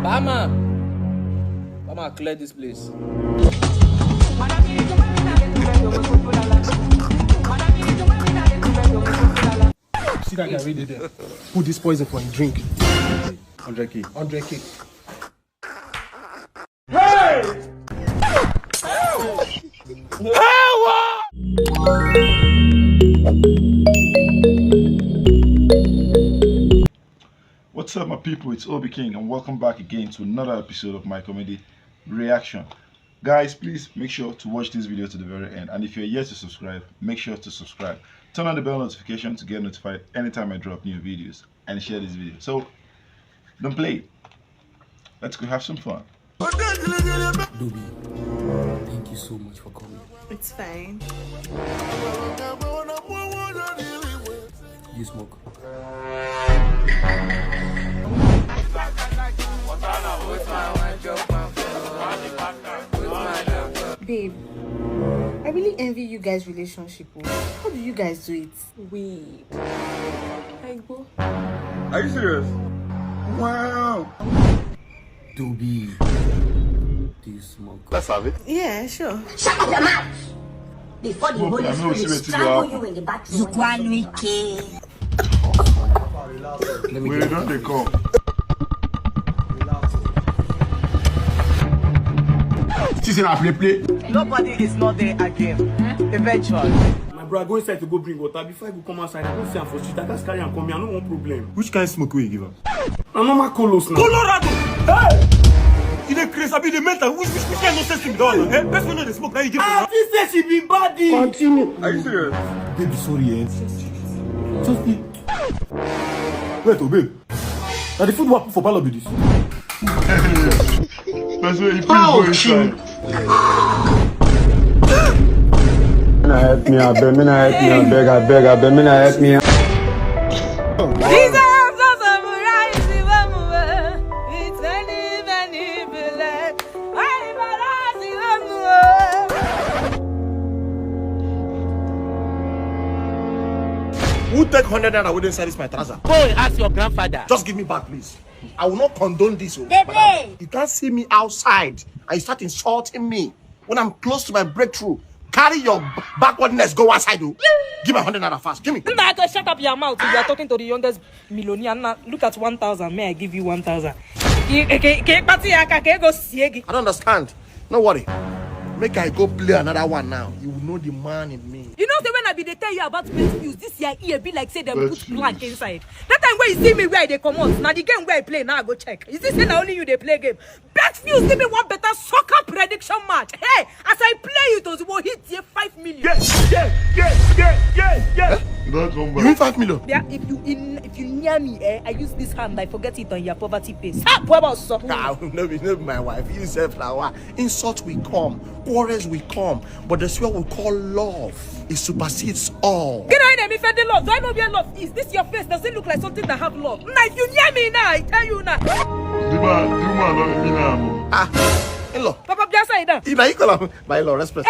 Mama, clear this place. See that guy right there? Put this poison for him drink. 100k. 100k. Hey! What's up, my people? It's OBIKING, and welcome back again to another episode of my comedy reaction. Guys, please make sure to watch this video to the very end, and if you're yet to subscribe, make sure to subscribe. Turn on the bell notification to get notified anytime I drop new videos, and share this video. So don't play. Let's go have some fun. Dobi, thank you so much for coming. It's fine. You smoke? Babe, I really envy you guys' relationship. How do you guys do it? Wait. I go. Are you serious? Wow. Dobi, do you smoke? Let's have it. Yeah, sure. Shut your mouth! Before the Holy Spirit strangle you in the bathroom. Let me Where get don't they come? play. Nobody is not there again. Eventually. My bro, I go inside to go bring water. Before I go come outside, I don't see him for street. I just carry and come here. I no one problem. Which kind of smoke will you give her? I'm not my colos now. Colorado! Hey! You dey crazy, I be the mental. Which kind of sense him down? Eh? Best know the smoke, now you give her. This says she be body. Continue. Are you serious? Baby, sorry, eh? Just be. Wait, babe. Now the food work for Balo be this. That's where you go inside. Help me, I beg, I beg, help me. Who take 100 and I wouldn't sell this my trouser? Go and ask your grandfather. Just give me back, please. I will not condone this. Baby! You can't see me outside and you start insulting me when I'm close to my breakthrough. Carry your backwardness, go outside. Oh. Give me 100 naira fast. Give me. Shut up your mouth. You are talking to the youngest millionaire. Now, look at 1,000. May I give you 1,000? I don't understand. No worry. Make I go play another one now. You will know the man in me. You know, say when I be they tell you about best views, this year ear be like say they put blank inside. That time when you see me where they come out, now the game where I play, now I go check. Is this saying only you they play game? Best views give me one better soccer prediction match. Hey, as I play it, those will hit you 5 million. Yeah. That's one You win 5 million? Yeah, if you near me, I use this hand, I forget it on your poverty face. Ah, what about so? No, be my wife. You say flower. Insult will come, quarrels will come, but that's what we call love. It supersedes all. Get out of me, the love. Do I know where love is? This your face? Does it look like something that have love? Now, if you near me now, I tell you now. In-law. Papa, just say that. If I call him, my law, respect.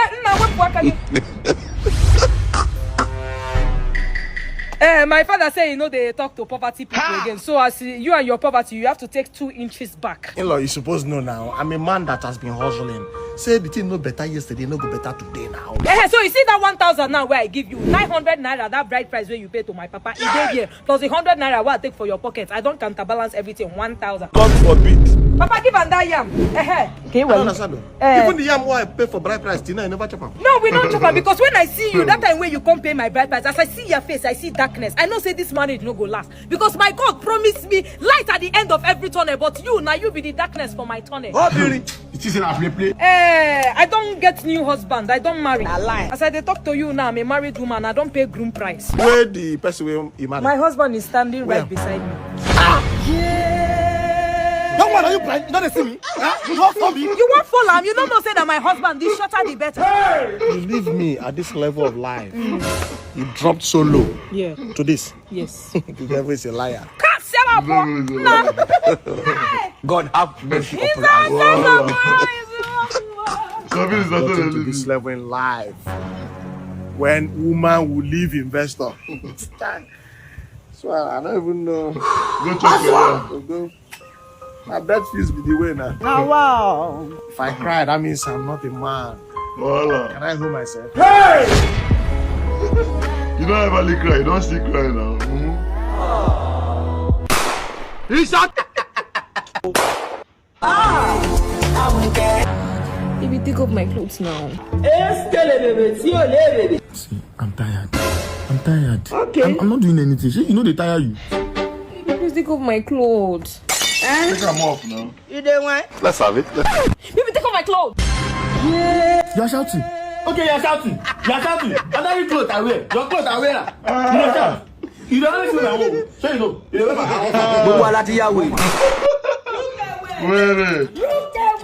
My father say, you know, they talk to poverty people again. So as you and your poverty, you have to take 2 inches back. In-law, you supposed to know now. I'm a man that has been hustling. Say the thing no better yesterday, no go better today now. So you see that 1,000 now where I give you 900 naira, that bride price where you pay to my papa, here, plus the 100 naira what I take for your pocket. I don't counterbalance everything. 1,000. God forbid. Papa, give and that yam. Okay, well. Even the yam what I pay for bride price, Tina, I never chop am. No, we don't chop am because when I see you, that time when you come pay my bride price, as I see your face, I see darkness. I know say this marriage no go last because my God promised me light at the end of every tunnel, but you now you be the darkness for my tunnel. Oh, really? It is in a play. I don't get new husband. I don't marry. As I dey talk to you now, I'm a married woman. I don't pay groom price. Where the person will you marry? My husband is standing right beside me. Don't worry, are you blind? You don't see me? You don't follow me? You won't follow him. You don't know say that my husband is shorter the better. Believe me, at this level of life, you dropped so low. Yeah. To this. Yes. The devil is a liar. God have mercy upon us. Sabinus is not To this level in life, when woman will leave investor. So I don't even know. Go check it out. Go. My breath feels be the way now. Oh, wow. If I cry, that means I'm not a man. Wahala. Can I hold myself? Hey! You don't ever really cry. You don't still cry now. He's shot. Baby, take off my clothes now. See, I'm tired. I'm tired. Okay. I'm not doing anything. You know they tire you. Baby, please take off my clothes. Take them off now. You don't want? Let's have it. Baby, take off my clothes. You're shouting. Okay, you're shouting. You're shouting. And then your clothes are wear. Your clothes are wear. You don't shout. You don't listen to my home. So you know. You don't Where?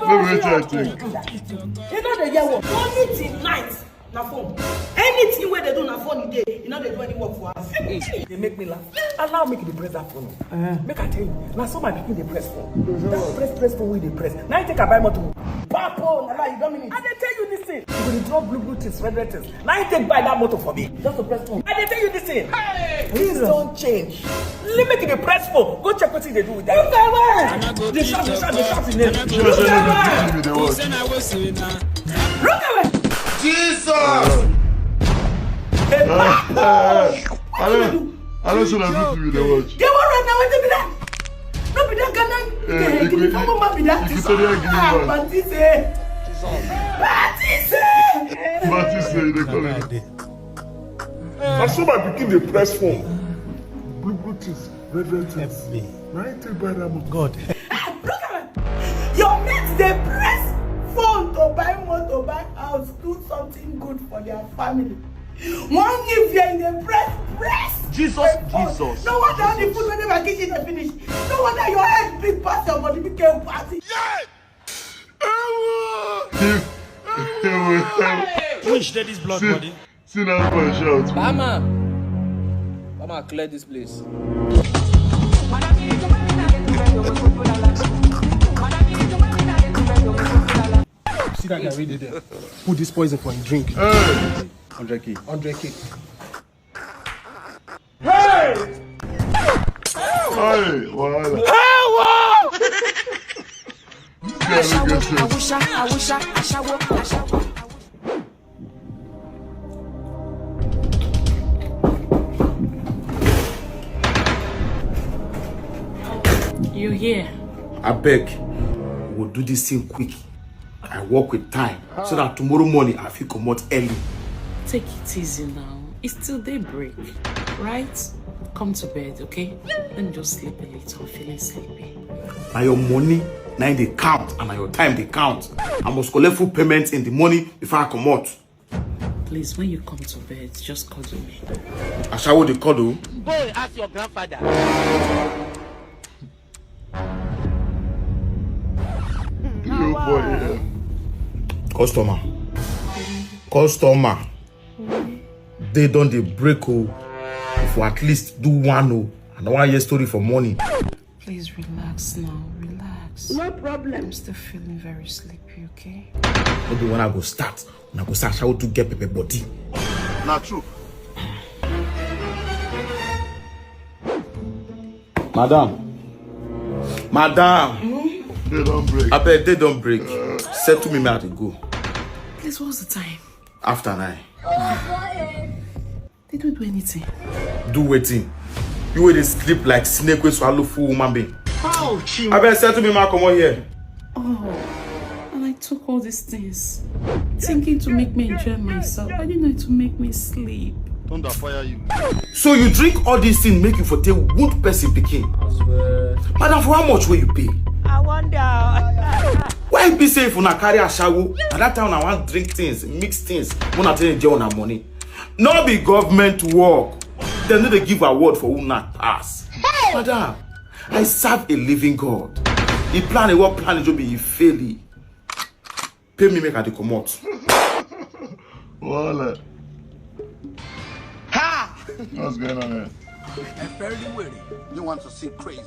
Let me try to think. You know the year work. Only tonight. Na phone. Anything where they do na phone today, you know they do any work for us. They make me laugh. Allow me to press that phone. Make I tell you. Now some people they press phone. That press phone where they press. Now you take a buy motor. Papo, now you don't mean it. And they tell you this thing. You will drop blue things, red things. Now you take buy that motor for me. Just to press phone. And they tell you this thing. Please don't change. Limit to the press phone. Go check what they do with that. They shout in there. Look away. Jesus! I don't see that video they watch. They were right now. What be that? No be that Ghana. Give me for mama be that. Batiste, they call it. I saw my picking the press phone. Blue things, red things. Right by that God. Look at it. Your mates they press phone to buy motor, to buy house, do something good for their family. One if you're in the press. Jesus. No wonder all the food when they were kitchen they finish. No wonder your head big past your body became party. Which dead is blood body? See that boy shout. Mama, clear this place. See that guy read there. Put this poison for him drink. 100K. 100K. Hey! Hey, Wahala. You here? I beg, we'll do this thing quick. I work with time so that tomorrow morning I feel come out early. Take it easy now. It's still daybreak, right? Come to bed, okay? Let me just sleep a little. I'm feeling sleepy. Now your money, now they count, and now your time they count. I must collect full payment in the morning before I come out. Please, when you come to bed, just cuddle me. I shall the cuddle. Go and ask your grandfather. Customer. They don't they break for at least do one and 1 year story for money. Please relax now, relax. No problem. I'm still feeling very sleepy, okay? Maybe when I go start, I shall to get paper body. Not true. Madam. They don't break. I bet they don't break. Settle me, man, to go. Please, what's the time? After 9. They don't do anything. Do waiting. You will sleep like snake with swallow full woman being. I bet settle me, man, come on here. Oh, and I took all these things, thinking to make me enjoy myself. I didn't know it to make me sleep. Thunder fire you. So you drink all these things, make you for take wound person picking. Madam, for how much will you pay? I wonder. Why be say if una carry a shower? At that time I want drink things, mix things. When I tell you on our money. Not be government work. They need to give award for who not pass. Hey! Madam, I serve a living God. The plan is what plan is to be fairly. Pay me make I come out. Wahala. Ha! What's going on here? I'm very weary. You want to see crazy?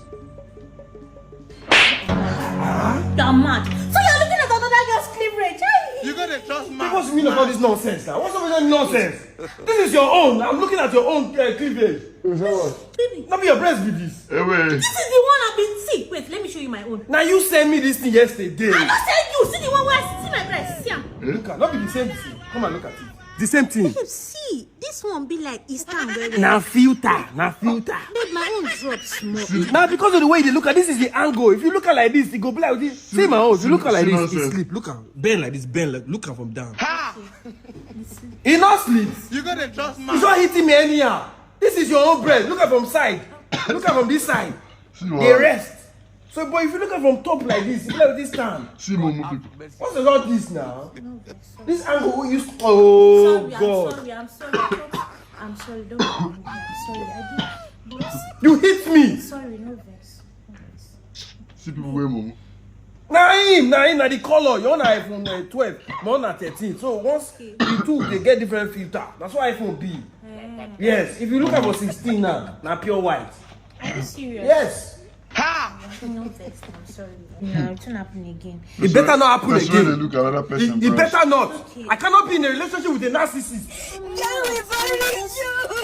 You're mad. So you're looking at another girl's cleavage. You gotta trust me. What's the meaning of all this nonsense now? What's all this nonsense? This is your own. I'm looking at your own cleavage. Baby. Not be your breast with this. Hey, wait. This is the one I've been see. Wait, let me show you my own. Now you sent me this thing yesterday. I not send you. See the one where I see my breast. See am. Look at, not be the same thing. Come and look at it. The same thing. Babe, see, this one be like Eastern very. Now filter. Babe, my own drop small. Now because of the way they look at this is the angle. If you look at like this, it go be like this. See my own. If you look at like this, it sleep. Look at bend like this, bend like look at from down. Ha! He not sleeps. You gotta trust man. He's not hitting me anyhow. This is your own breast. Look at from side. Look at from this side. They rest. So, but if you look at from top like this, it's like this time. See Momo people. What's about this now? This angle we used. Oh God! I'm sorry. Don't worry. I'm sorry. I did. You hit me. Sorry, no vex. See people wear Momo. Now the color. You're on iPhone 12, more than 13. So once the two, they get different filter. That's why iPhone B. Yes. If you look at for 16 now pure white. Are you serious? Yes. Ha! No vex. I'm sorry. No, it won't happen again. It better not happen That's when they again. look at another person. It better not. Okay. I cannot be in a relationship with a narcissist.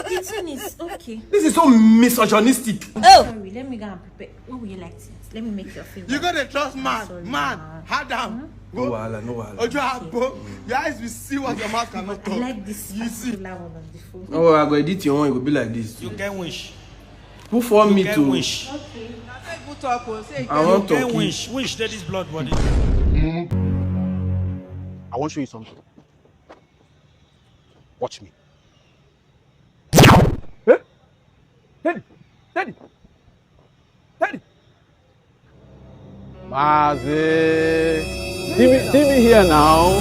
The thing is okay. This is so misogynistic. Sorry, let me go and prepare. What would you like to eat? Let me make your favorite. You gotta trust man. Sorry, Man, hard down. No wahala. Ojo abo. Your eyes will see what your mouth cannot I talk. like this particular one on the phone. Oh, I go edit your one. It will be like this. You can wish. Who for me Can to? wish. Okay. I want to Wish that is blood body. I want to show you something. Watch me. Daddy. Mazi. See me here now.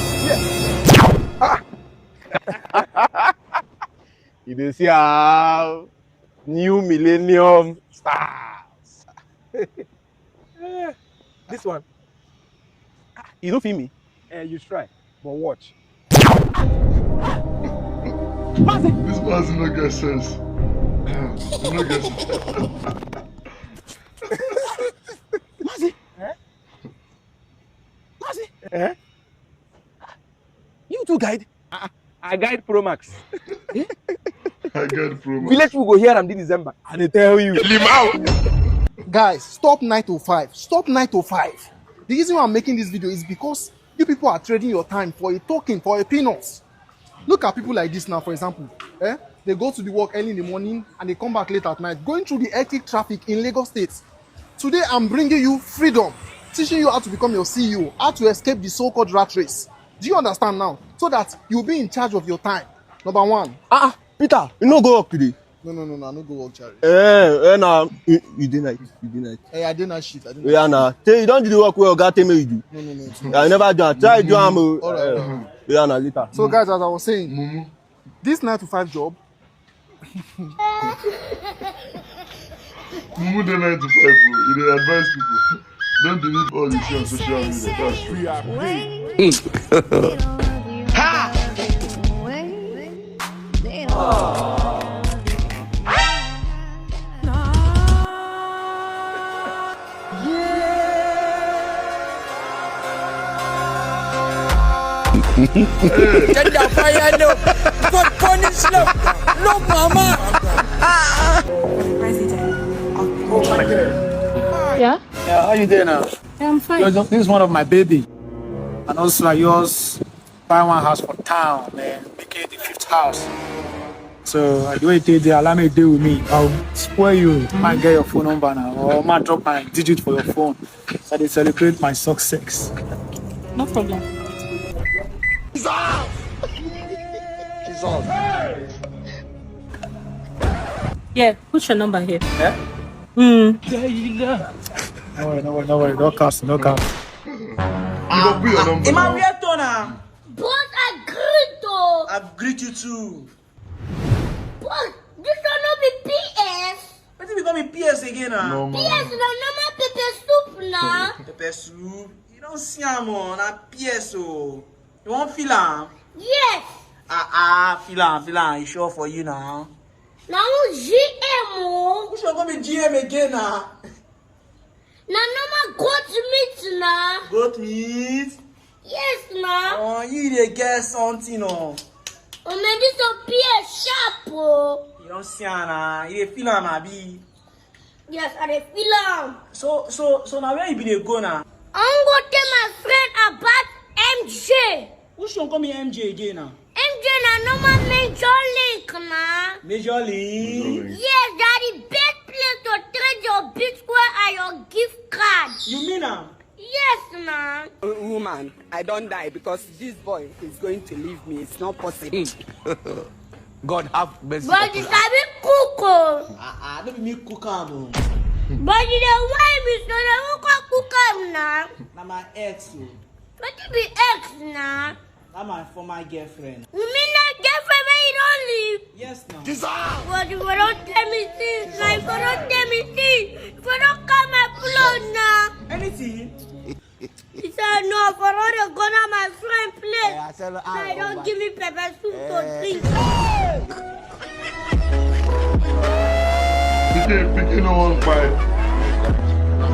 You dey see how new millennium stars. This one. You don't feel me? You try, but watch. This Mazi no get sense. No get sense. Mazi. You too guide. I guide Pro Max. I get promo. Village will go here and December. And they tell you. Guys, stop 9 to 5. Stop 9 to 5. The reason why I'm making this video is because you people are trading your time for a token, for a peanuts. Look at people like this now, for example. They go to the work early in the morning and they come back late at night, going through the hectic traffic in Lagos State. Today, I'm bringing you freedom, teaching you how to become your CEO, how to escape the so-called rat race. Do you understand now? So that you'll be in charge of your time. Number one. Peter, you no go work today. No, I no go work, Charlie. Now you did night. Hey, I did not shift. Yeah, now. You don't do the work well, God tell me you do. No. I never done. Try do am. Alright. Yeah, now later. So guys, as I was saying, this 9 to 5 job. Mumu dey 9 to 5, bro. You dey advise people. Don't believe all you see on social media. That's true. Ha! Get down fire no. Put punish no. Look mama. Yeah, how you doing now? Yeah, I'm fine. This is one of my baby. And also I yours buy one house for town, man. Make it the 5th house. So the way you did allow me to deal with me. I'll spoil you. Might get your phone number now. Or might drop my digit for your phone. So they celebrate my success. No problem. Yeah, put your number here. Yeah? There you go. No worry. Don't cast. You go put your number. Am I weird now? But I greet though. I've greet you too. But this will not be PS. What did we call me PS again now? PS is a normal pepper soup now. Pepper soup? You don't see am on. Na PS oh. You want feel am? Yes. Feel am. It's sure for you now. Now GM oh. Who should call me GM again now? Now normal goat meat now. Goat meat? Yes, ma. Oh, you dey get something, oh. Oh, man, this will be a sharp, oh. You don't see Anna. You dey feel am, abi? Yes, I dey feel am. So now where you be dey go now? I'm going to tell my friend about MJ. Who should call me MJ again now? MJ na normal Major League, na. Major League? Yes, daddy, best place to trade your Bitcoin and your gift card. You mean now? Yes, na. Woman, I don't die because this boy is going to leave me. It's not possible. God have mercy. But you sabi cook, oh. Don't be me cook am. But you dey why me so dey cook am na? Na my ex, oh. But you be ex na? That's my former girlfriend. You mean that girlfriend when you don't leave? Yes, now. But if you don't tell me things, like if you don't tell me things, if you don't come my blood now. Anything? He said no, for all the gun at my friend place. I don't give me pepper soup to drink. Picking on fight.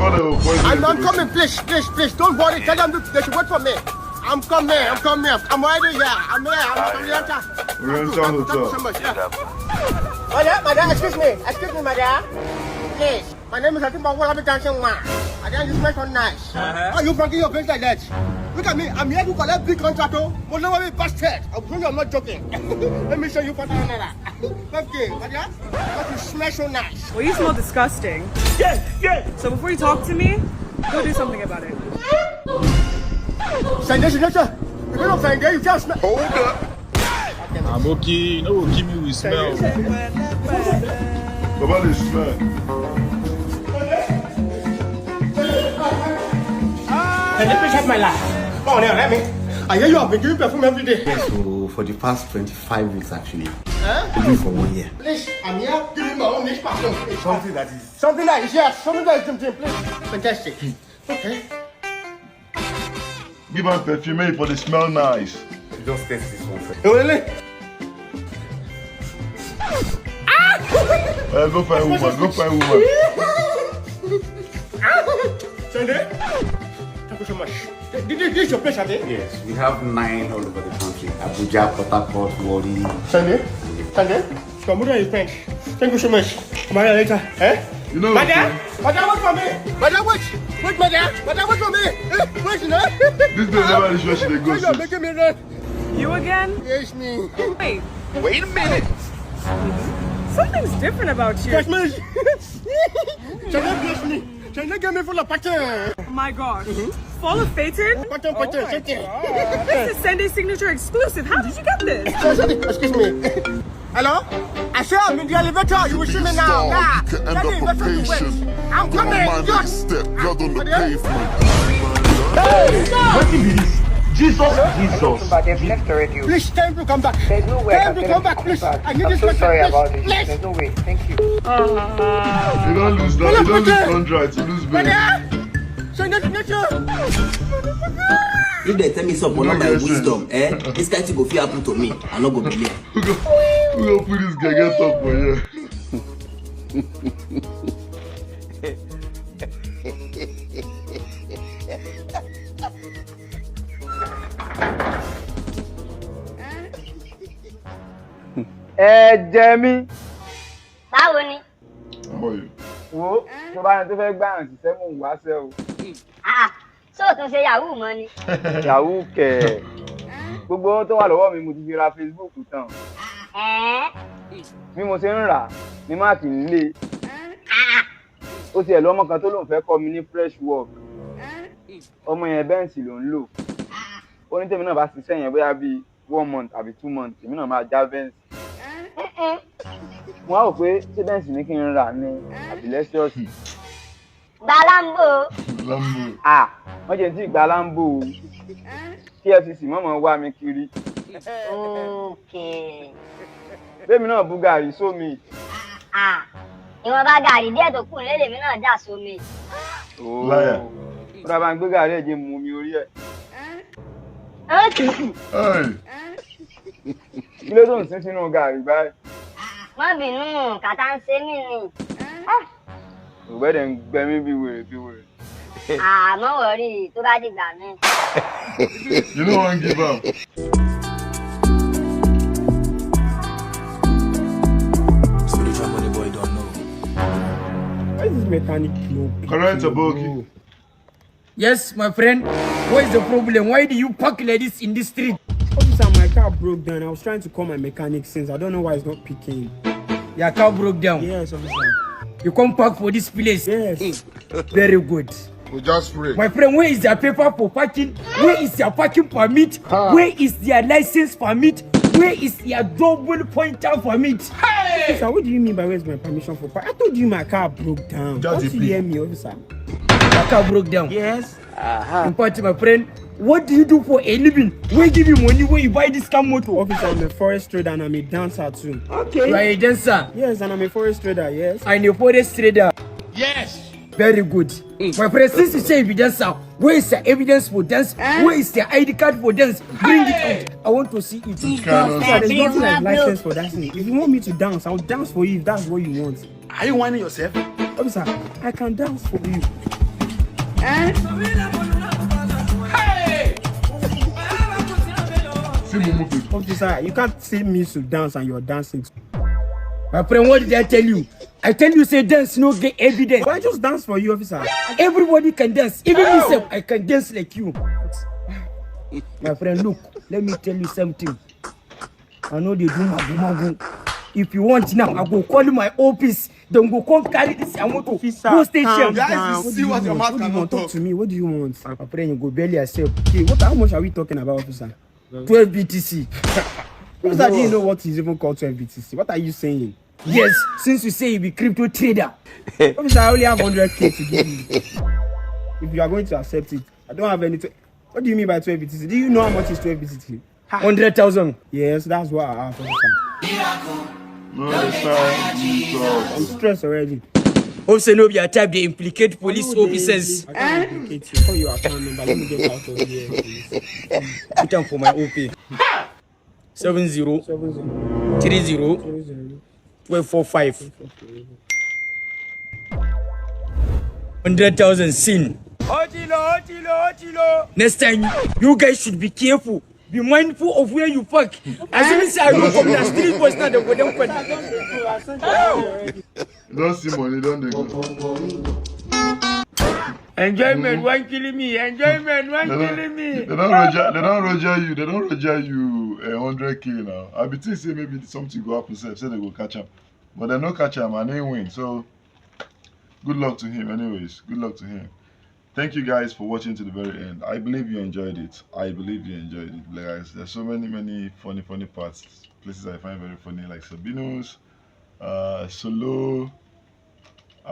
I'm coming, please. Don't worry. Tell them they should wait for me. I'm coming. I'm already here. I'm here. Thank you so much. Madam, excuse me, madam. Please, my name is Otunba. What am I dancing, man? Madam, you smell so nice. Are you pranking your face like that? Look at me. I'm here to collect big contract. But no one bastard. I'm not joking. Let me show you for another. Okay, madam. But you smell so nice. Well, you smell disgusting. Yeah. So before you talk to me, go do something about it. Signature. If you don't sign there, you can't smell. Hold up. I'm okay. You know what give me with smell. Baba, they smell. Can you please have my life? Come on here, let me. I hear you have been giving perfume every day. Yes, so for the past 25 weeks actually. Huh? Doing for 1 year. Please, I'm here giving my own niche perfume. Something that is yes. Something that is please. Fantastic. Okay. Give her perfume for the smell nice. Just test this one first. Really? Go find a woman. Sunday? Thank you so much. This is your place, Ade? Yes, we have 9 all over the country. Abuja, Port Harcourt, Warri. Sunday? Kamuda is French. Thank you so much. Come on later. Eh? You know Madam, wait for me. Madam, wait. Wait, for me. Wait, you know? This girl never is where she dey go. You're making me run. You again? Yes, me. Wait a minute. Something's different about you. Yes, me. Can get me full of pattern? Oh my gosh. Full of Phaeton? Pattern. This is Sunday's signature exclusive. How did you get this? Excuse me. Hello? I said I'm in the elevator. You will see me now. You can end up a patient. I'm coming. My next step, blood on the pavement. What is this? Jesus. They've left already. Please tell him to come back. There's no way I can come back, please. I need I'm this so sorry please. about this. Please. There's no way. Thank you. You don't lose that. You don't lose contract. You lose bail. If they tell me something about my wisdom, this kind of thing go fit happen to me. I no go believe. Who go put this guy get up for you? Jẹ́mi. Báwo ni? How are you? Wo, tó bá yẹn tó fẹ́ gbà yàn síṣẹ́ mò ń wáṣẹ́ o. Ṣé o tún ṣe Yahoo mọ́ ni? Yahoo kẹ̀. Gbogbo ohun tó wà lọ́wọ́ mi mo ti fi ra Facebook tán. Bí mo ṣe ń rà ní máàkì nílé. Ó tiẹ̀ lọ́mọ kan tó lòun fẹ́ kọ́ mi ní fresh work. Ọmọ yẹn bẹ́ǹsì ló ń lò. Ó ní tèmi náà bá ṣiṣẹ́ yẹn bóyá bíi 1 month àbí 2 months èmi náà máa já bẹ́ǹsì. Mo á rò pé ṣé bẹ́ǹsì ní kí n rà ní àbílẹ́síọ̀sì. Gba Lambo. Wọ́n jẹ́ tí ìgbà Lambo o. TFCC mọ̀mọ́ wá mi kiri. Bẹ́ẹ̀mi náà bú gàrí sómi. Ìwọ̀n bá gàrí díẹ̀ tó kù lélẹ̀ mi náà dà sómi. Láyà. Bọ́dà bá ń gbé gàrí ẹ̀jẹ̀ mú mi orí ẹ̀. Kí ló tó ń sín sínú gàrí báyìí? Má bínú, kàtà ń ṣe mí ni. Ògbẹ́dẹ̀ ń gbẹ mí bí wèrè. Ah, no worry. To that You don't want to give up. Spiritual money boy don't know. Why is this mechanic no? Correct, Aboki. Yes, my friend. What is the problem? Why do you park like this in the street? Officer, my car broke down. I was trying to call my mechanic since. I don't know why it's not picking. Your car broke down? Yes, officer. You come park for this place? Yes. Very good. We just pray. My friend, where is your paper for parking? Where is your parking permit? Where is your license permit? Where is your double pointer permit? Hey! Officer, what do you mean by where's my permission for parking? I told you my car broke down. Don't you hear me, officer? Your car broke down? Yes. In part, my friend, what do you do for a living? Where give you money when you buy this car motor? Officer, I'm a forest trader and I'm a dancer too. Okay. You are a dancer? Yes, and I'm a forest trader, yes. I'm a forest trader? Yes. Very good. My friend, since you say you be dancer, where is the evidence for dance? Where is the ID card for dance? Bring it out. I want to see it. There's nothing like license for dancing. If you want me to dance, I'll dance for you if that's what you want. Are you whining yourself? Officer, I can dance for you. Hey! Officer, you can't say me to dance and you're dancing. My friend, what did I tell you? I tell you, say dance, no get evidence. Why just dance for you, officer? Everybody can dance. Even myself, I can dance like you. My friend, look, let me tell you something. I know they do my. If you want now, I go call my office. Then go come carry this. I want to go station. Guys, you see what your mouth cannot talk to me. What do you want? My friend, you go barely yourself. Okay, how much are we talking about, officer? 12 BTC. Officer, do you know what is even called 12 BTC? What are you saying? Yes, since you say you be crypto trader. Officer, I only have 100K to give you. If you are going to accept it, I don't have any. What do you mean by 12 BTC? Do you know how much is 12 BTC? 100,000. Yes, that's what I have, officer. No, I'm stressed already. Also, no, your type they implicate police officers. I can't implicate you. Call your account number. Let me get out of here, please. Put them for my OP. 70 30 1245. 100,000 sin. Next time, you guys should be careful. Be mindful of where you park. As soon as I go from the street, boys now they go down. Don't see money, don't they go? Enjoyment won't kill me. Enjoyment won't kill me. They don't roger you. They don't roger you 100K now. I be thinking say maybe something go happen. Say they go catch him, but they no catch him and they win. So good luck to him. Anyways, good luck to him. Thank you guys for watching to the very end. I believe you enjoyed it. Guys, there's so many funny parts, places I find very funny, like Sabinus, Solo,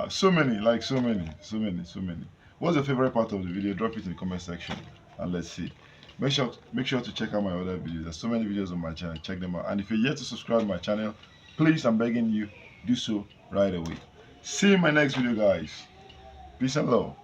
so many. What's your favorite part of the video? Drop it in the comment section and let's see. Make sure to check out my other videos. There's so many videos on my channel. Check them out. And if you're yet to subscribe to my channel, please, I'm begging you, do so right away. See you in my next video, guys. Peace and love.